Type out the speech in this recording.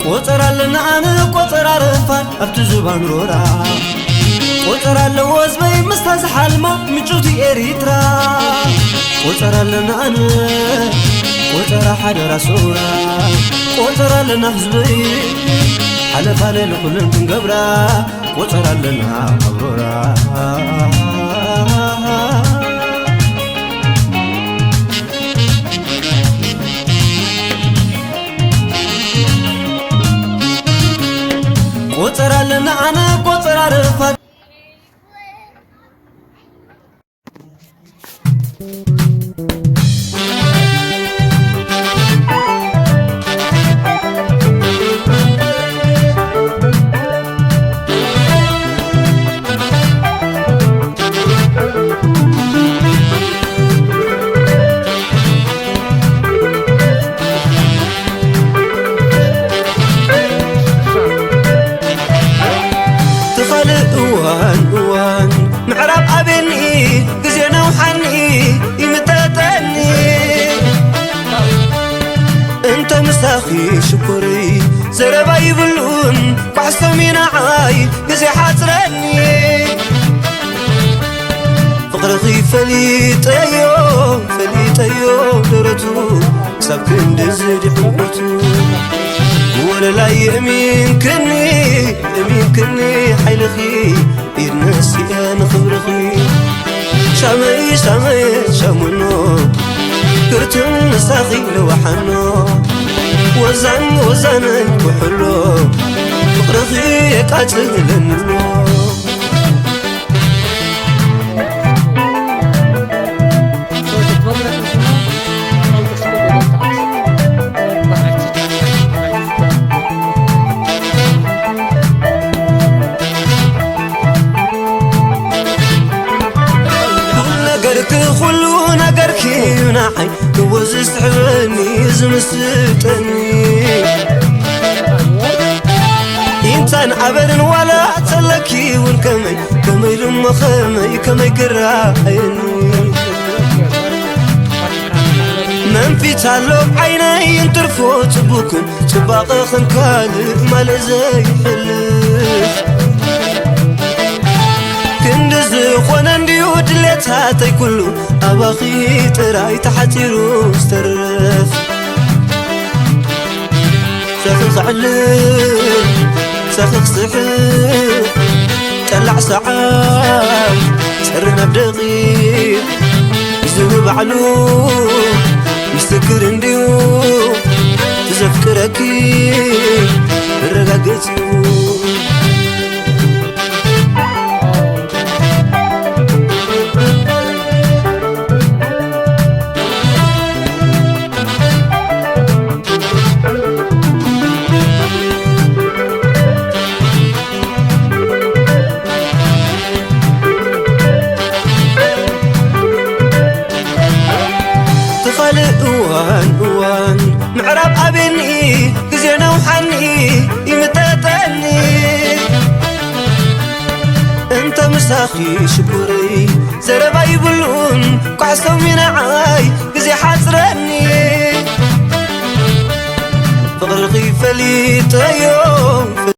ቆጠራለና አነ ቆጠራ ረፋን ኣብቲ ዝባን ሮራ ቆጠራለ ወዝበይ ምስተዝ ሓልማ ምጩቲ ኤሪትራ ቆጠራለና አነ ቆጠራ ሓደራ ሶራ ቆጠራለና ህዝበይ ሓለፋለ ለኩለን ክንገብራ ቆጠራለና ኣብሮራ ቆጠራለና አነ ቆጠራ ረፋት እዋን ምዕራብ ኣቤኒ ግዜ ነውሓኒ ይምጠጠኒ እንተ ምሳኺ ሽኮሪ ዘረባ ይብሉን ኳዕሶም ይነዓይ ግዜ ሓፅረኒ ፍቕርኺ ፈሊጠዮ ደረቱ ክሳብ ክንድዚ ድሕበቱ ወለላይ እሚንክኒ ሓይልኺ ኢድነሲአ ንኽብርኺ ሻመይ ሻሙኖ ክርትን ንሳኺ ለዋሓኖ ወዛነይ ኩሕሎ ፍቕርኺ የቃፅለንሎ ኩሉ ነገርኪ ናዓይ ክወዝ ዝስሕበኒ ዝምስጠኒ ኢንታን ዓበርን ዋላ ፀለኪ እውን ከመይ ልሞ ከመይ ክራኣየኒ መንፊት ኣሎ ዓይነይ እንትርፎ ፅቡክን ፅባቐ ክንካልእ ማለት ዘይሕልፍ ክንዲ ዝኾነ እንድዩ ድሌታተይ ኩሉ ኣባኺ ጥራይ ተሓፂሩ ዝተርፍ ሰኺ ክዕልል ሰኺ ክስሕብ ጠላዕ ሰዓት ፅርን ኣብ ደቂቕ ዝብባዕሉ ምስክር እንድዩ ትዘፍቅረኪ ረጋገፅ እዋን ምዕራብ ኣቤኒ ግዜ ነውሓኒ ይምጠጠኒ እንተ ምሳኺ ሽኮሪ ዘረባ ይብሉን ኳዕሶም ይነዓይ ግዜ ሓፅረኒ ፍቕርኺ ፈሊጠዮ